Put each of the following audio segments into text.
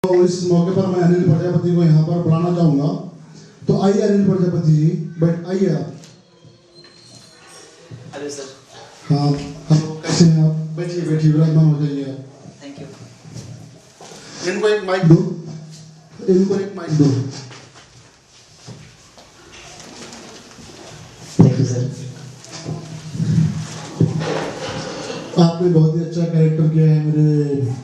तो इस मौके पर मैं अनिल प्रजापति को यहाँ पर बुलाना चाहूँगा। तो आइए अनिल प्रजापति जी, आइए आप। Hello sir. हाँ हेलो, कैसे हैं आप? बैठिए बैठिए, विराजमान हो जाइए आप। Thank you. इनको एक माइक दो, इनको एक माइक दो। Thank you sir. आपने बहुत ही अच्छा कैरेक्टर किया है मेरे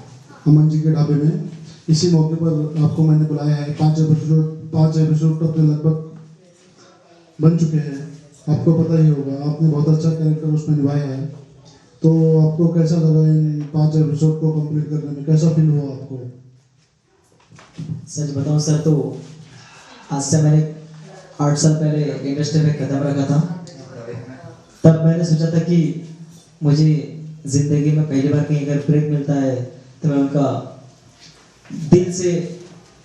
अमन जी के ढाबे में। इसी मौके पर आपको मैंने बुलाया है। 5 एपिसोड तो अपने लगभग बन चुके हैं, आपको पता ही होगा। आपने बहुत अच्छा कैरेक्टर उसमें निभाया है। तो आपको कैसा लगा इन 5 एपिसोड को कंप्लीट करने में? कैसा फील हुआ आपको? सच बताऊं सर, तो आज से मैंने 8 साल पहले इंडस्ट्री में कदम रखा था। तब मैंने सोचा था कि मुझे जिंदगी में पहली बार कहीं अगर ब्रेक मिलता है तो मैं उनका दिल से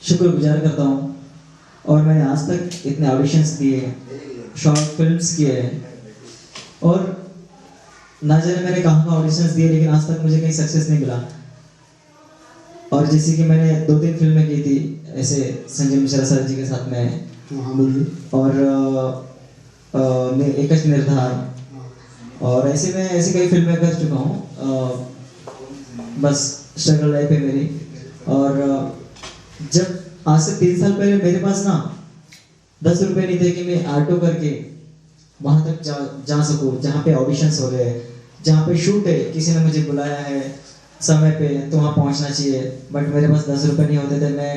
शुक्रगुजार करता हूँ। और मैंने आज तक इतने ऑडिशंस दिए, शॉर्ट फिल्म्स किए हैं, और ना जाने मैंने कहाँ ऑडिशंस दिए, लेकिन आज तक मुझे कहीं सक्सेस नहीं मिला। और जैसे कि मैंने 2-3 फिल्में की थी ऐसे संजय मिश्रा सर जी के साथ में, और एकच निर्धार, और ऐसे मैं ऐसी कई फिल्में कर चुका हूँ। बस स्ट्रगल लाइफ है मेरी। और जब आज से 3 साल पहले मेरे पास ना 10 रुपए नहीं थे कि मैं ऑटो करके वहां तक जा सकूं जहाँ पे ऑडिशंस हो रहे हैं, जहाँ पे शूट है, किसी ने मुझे बुलाया है समय पे तो वहाँ पहुँचना चाहिए। बट मेरे पास 10 रुपए नहीं होते थे। मैं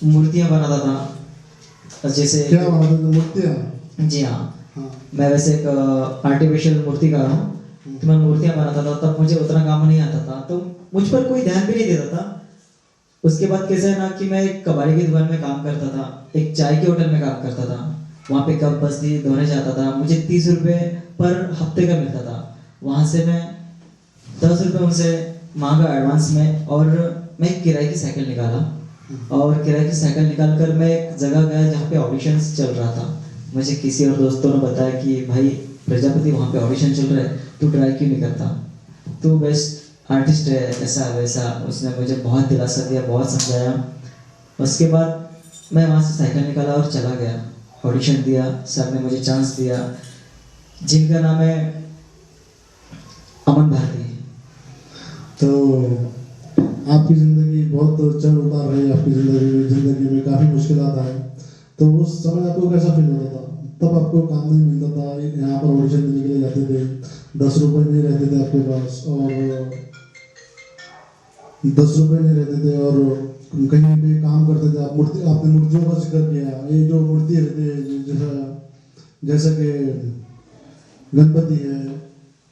मूर्तियाँ बनाता था। जैसे क्या बनाते थे? मूर्तियाँ? जी हाँ। मैं वैसे एक आर्टिफिशियल मूर्तिकार हूँ, तो मैं मूर्तियाँ बनाता था। तब मुझे उतना काम नहीं आता था, तो मुझ पर कोई ध्यान भी नहीं देता था। उसके बाद कैसा है ना कि मैं एक कबाड़ी की दुकान में काम करता था, एक चाय के होटल में काम करता था। वहाँ पे कप बस्ती धोने जाता था। मुझे 30 रुपये पर हफ्ते का मिलता था। वहाँ से मैं 10 रुपये उनसे मांगा एडवांस में, और मैं एक किराए की साइकिल निकाला। और किराए की साइकिल निकाल कर मैं एक जगह गया जहाँ पे ऑडिशंस चल रहा था। मुझे किसी और दोस्तों ने बताया कि भाई प्रजापति वहाँ पे ऑडिशन चल रहा है, तू ट्राई क्यों नहीं करता, तू बेस्ट आर्टिस्ट है, ऐसा वैसा। उसने मुझे बहुत दिलासा दिया, बहुत समझाया। उसके बाद मैं वहाँ से साइकिल निकाला और चला गया, ऑडिशन दिया। सर ने मुझे चांस दिया, जिनका नाम है अमन भारती। तो आपकी ज़िंदगी बहुत चढ़ उतार रही है। आपकी ज़िंदगी में काफ़ी मुश्किलात आए, तो उस समय आपको कैसा फील होता था? तब आपको काम नहीं मिलता था, यहाँ पर ऑडिशन देने के लिए जाते थे, 10 रुपये नहीं रहते थे आपके पास, और 10 रुपये नहीं रहते थे, और कहीं भी काम करते थे आप। आपने मूर्तियों का जिक्र किया। ये जो मूर्ति रहती है, जैसा कि गणपति है,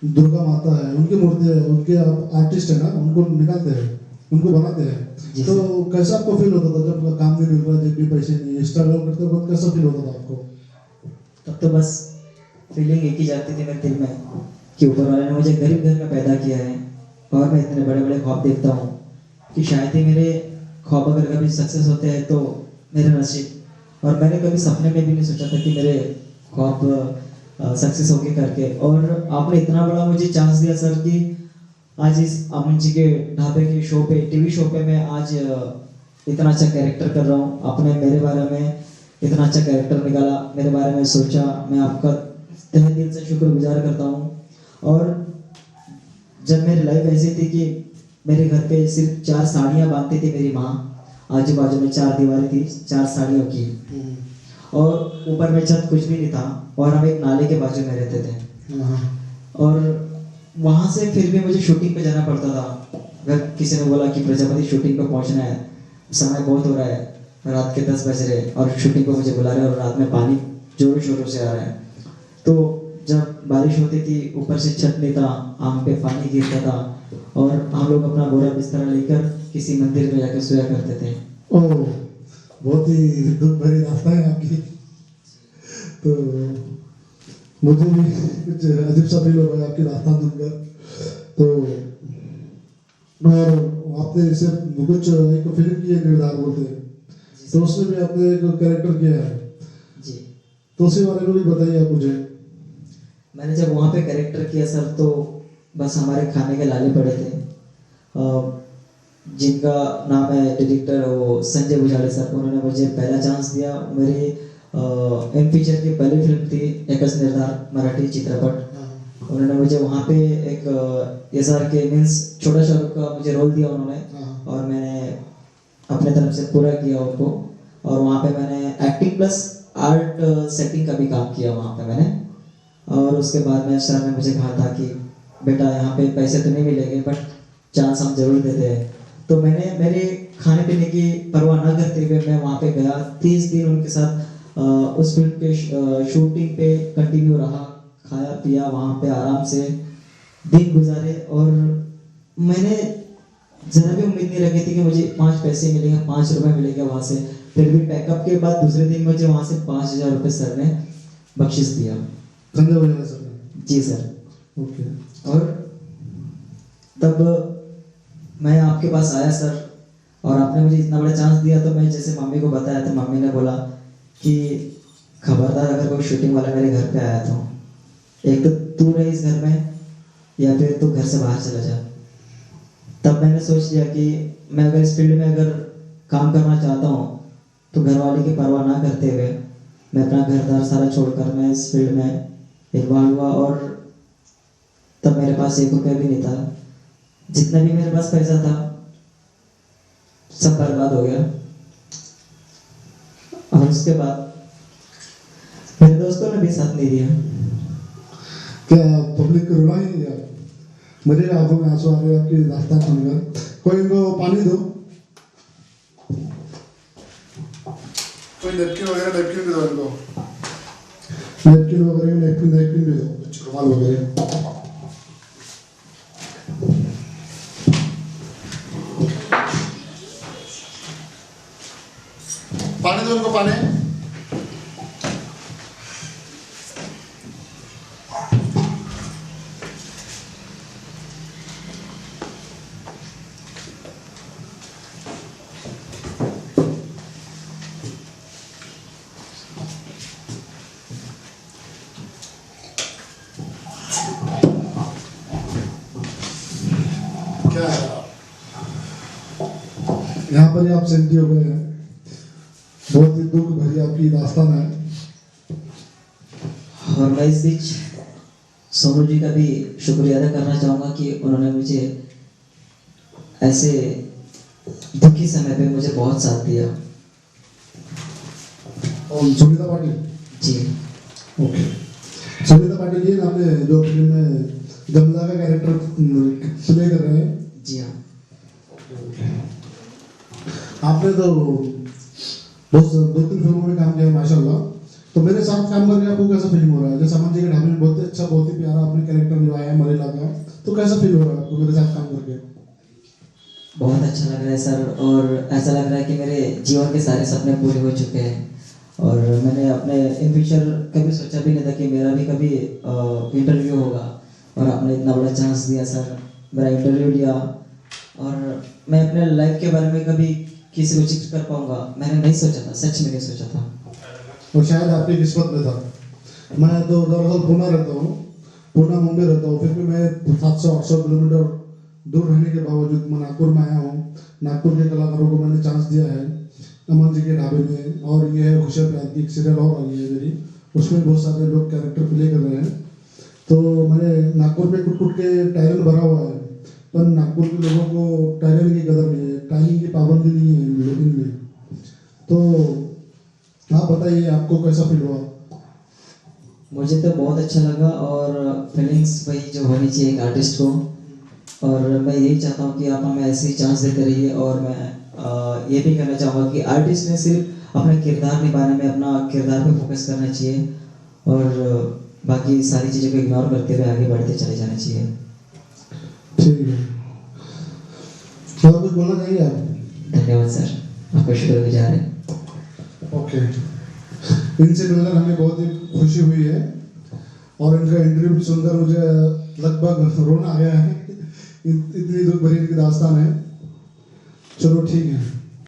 दुर्गा माता है, उनकी मूर्ति है, उनके आप आर्टिस्ट है ना, उनको निकालते हैं, उनको बनाते हैं। तो कैसा आपको फील होता था जब काम नहीं मिल रहा, जब भी पैसे नहीं, स्ट्रगल करते वक्त कैसा फील होता था आपको? तब तो बस फीलिंग एक ही जाती थी मेरे दिल में कि ऊपर वाले ने मुझे गरीब घर में पैदा किया है, और मैं इतने बड़े बड़े ख्वाब देखता हूँ कि शायद ही मेरे ख्वाब अगर कभी सक्सेस होते हैं तो मेरे नसीब। और मैंने कभी सपने में भी नहीं सोचा था कि मेरे ख्वाब सक्सेस होके करके। और आपने इतना बड़ा मुझे चांस दिया सर कि आज इस अमन जी के ढाबे के शो पे, टीवी शो पे मैं आज इतना अच्छा कैरेक्टर कर रहा हूँ। आपने मेरे बारे में इतना अच्छा कैरेक्टर निकाला, मेरे बारे में सोचा। मैं आपका तहे दिल से शुक्रगुजार करता हूँ। और जब मेरी लाइफ ऐसी थी कि मेरे घर पे सिर्फ 4 साड़ियाँ बांधती थी मेरी माँ, आजू बाजू में 4 दीवारें थी 4 साड़ियों की, और ऊपर में छत कुछ भी नहीं था, और हम एक नाले के बाजू में रहते थे। और वहाँ से फिर भी मुझे शूटिंग पे जाना पड़ता था। अगर किसी ने बोला कि प्रजापति शूटिंग पे पहुँचना है, समय बहुत हो रहा है, रात के 10 बज रहे और शूटिंग पे मुझे बुला रहे हैं, और रात में पानी जोरों शोरों से आ रहा है। तो जब बारिश होती थी, ऊपर से छत नहीं था, आम पे पानी गिरता था, और हम लोग अपना बोरा बिस्तरा लेकर किसी मंदिर में जाकर सोया करते थे। ओह, बहुत ही दुख भरी रास्ता है आपकी। तो मुझे भी कुछ अजीब सा फील हो रहा है आपकी रास्ता सुनकर। तो और आपने इसे कुछ एक फिल्म की है निर्धार बोलते हैं, तो उसमें भी आपने एक कैरेक्टर किया है जी। तो उसके बारे में भी बताइए आप मुझे। मैंने जब वहाँ पे कैरेक्टर किया सर, तो बस हमारे खाने के लाले पड़े थे। जिनका नाम है डायरेक्टर वो संजय भुजाले सर, उन्होंने मुझे पहला चांस दिया। मेरी इन फीचर की पहली फिल्म थी एकच निर्धार मराठी चित्रपट। उन्होंने मुझे वहाँ पे एक एसआर के मीन्स छोटा शाहरुख का मुझे रोल दिया उन्होंने, और मैंने अपने तरफ से पूरा किया उनको। और वहाँ पे मैंने एक्टिंग प्लस आर्ट सेटिंग का भी काम किया वहाँ पे मैंने। और उसके बाद में सर ने मुझे कहा था कि बेटा यहाँ पे पैसे तो नहीं मिलेंगे बट चांस हम जरूर देते हैं। तो मैंने मेरे खाने पीने की परवाह ना करते हुए मैं वहाँ पे गया। 30 दिन उनके साथ उस फिल्म के शूटिंग पे कंटिन्यू रहा, खाया पिया वहाँ पे आराम से दिन गुजारे। और मैंने जरा भी उम्मीद नहीं रखी थी कि मुझे 5 पैसे मिलेंगे, 5 रुपए मिलेंगे वहाँ से। फिर भी पैकअप के बाद दूसरे दिन मुझे वहाँ से 5,000 रुपये सर ने बख्शिश दिया। संजय भुजाले सर ने? जी सर। ओके। और तब मैं आपके पास आया सर, और आपने मुझे इतना बड़ा चांस दिया। तो मैं जैसे मम्मी को बताया तो मम्मी ने बोला कि खबरदार अगर कोई शूटिंग वाला मेरे घर पे आया तो एक तो तू रहे इस घर में, या फिर तू घर से बाहर चला जा। तब मैंने सोच लिया कि मैं अगर इस फील्ड में अगर काम करना चाहता हूँ तो घर वाले की परवाह ना करते हुए मैं अपना घर द्वार सारा छोड़कर मैं इस फील्ड में इन्वॉल्व हुआ। और तब मेरे पास 1 रुपया भी नहीं था। जितना भी मेरे पास पैसा था सब बर्बाद हो गया। और उसके बाद मेरे दोस्तों ने भी साथ नहीं दिया। क्या पब्लिक को रोना ही यार? मेरे आंखों में आंसू आ रहे हैं आपकी दास्तान सुनकर। कोई इनको पानी दो, कोई नेपकिन वगैरह, नेपकिन भी दो इनको, नेपकिन वगैरह, नेपकिन भी दो, रुमाल वगैरह। पानी दो इनको, पानी। क्या है यहाँ पर ही आप सेंटी हो गए हैं। बहुत ही दुख भरी आपकी दास्तान है। और मैं इस बीच सोनू जी का भी शुक्रिया अदा करना चाहूँगा कि उन्होंने मुझे ऐसे दुखी समय पे मुझे बहुत साथ दिया। और सुनीता पाटिल जी। ओके। सुनीता पाटिल जी आपने जो फिल्म में गमला का कैरेक्टर प्ले कर रहे हैं? जी हाँ। आपने तो बहुत 2-3 फिल्मों में काम किया माशाल्लाह। तो मेरे साथ काम करके आपको कैसा फीलिंग हो रहा है? जैसे अमन जी के ढाबे में बहुत अच्छा, बहुत ही प्यारा आपने कैरेक्टर निभाया है मरेला का, तो कैसा फील हो रहा है आपको मेरे साथ काम करके? बहुत अच्छा लग रहा है सर, और ऐसा लग रहा है कि मेरे जीवन के सारे सपने पूरे हो चुके हैं। और मैंने अपने इन फ्यूचर कभी सोचा भी नहीं था कि मेरा भी कभी इंटरव्यू होगा, और आपने इतना बड़ा चांस दिया सर, मेरा इंटरव्यू लिया। और मैं अपने लाइफ के बारे में कभी किसी को जिक्र कर पाऊंगा मैंने नहीं सोचा था, सच में नहीं सोचा था। और शायद आपकी किस्मत में था। मैं तो दरअसल पुणे रहता हूँ, पुणे मुंबई रहता हूँ, फिर भी मैं 700-800 किलोमीटर दूर रहने के बावजूद मैं नागपुर में आया हूँ। नागपुर के कलाकारों को मैंने चांस दिया है अमन जी के ढाबे में। और ये है खुशियाँ प्यार की, एक सीरियल और आई है मेरी, उसमें बहुत सारे लोग कैरेक्टर प्ले कर रहे हैं। तो मैंने नागपुर में कुट कुट के टैलेंट भरा हुआ है, पर नागपुर के लोगों को टैलेंट की कदर नहीं है, टाइमिंग की पाबंदी नहीं है इनमें। तो आप बताइए आपको कैसा फील हुआ? मुझे तो बहुत अच्छा लगा, और फीलिंग्स वही जो होनी चाहिए एक आर्टिस्ट को। और मैं यही चाहता हूँ कि आप हमें ऐसे ही चांस देते रहिए। और मैं ये भी कहना चाहूँगा कि आर्टिस्ट ने सिर्फ अपना किरदार निभाने में अपना किरदार पे फोकस करना चाहिए, और बाकी सारी चीज़ों को इग्नोर करते हुए आगे बढ़ते चले जाना चाहिए। ठीक है, तो कुछ बोलना चाहिए आप? धन्यवाद सर, आपका शुक्रगुजार है। ओके, इनसे मिलकर हमें बहुत ही खुशी हुई है, और इनका इंटरव्यू सुनकर मुझे लगभग रोना आ गया है। इतनी दुख भरी इनकी दास्तान है। चलो ठीक है।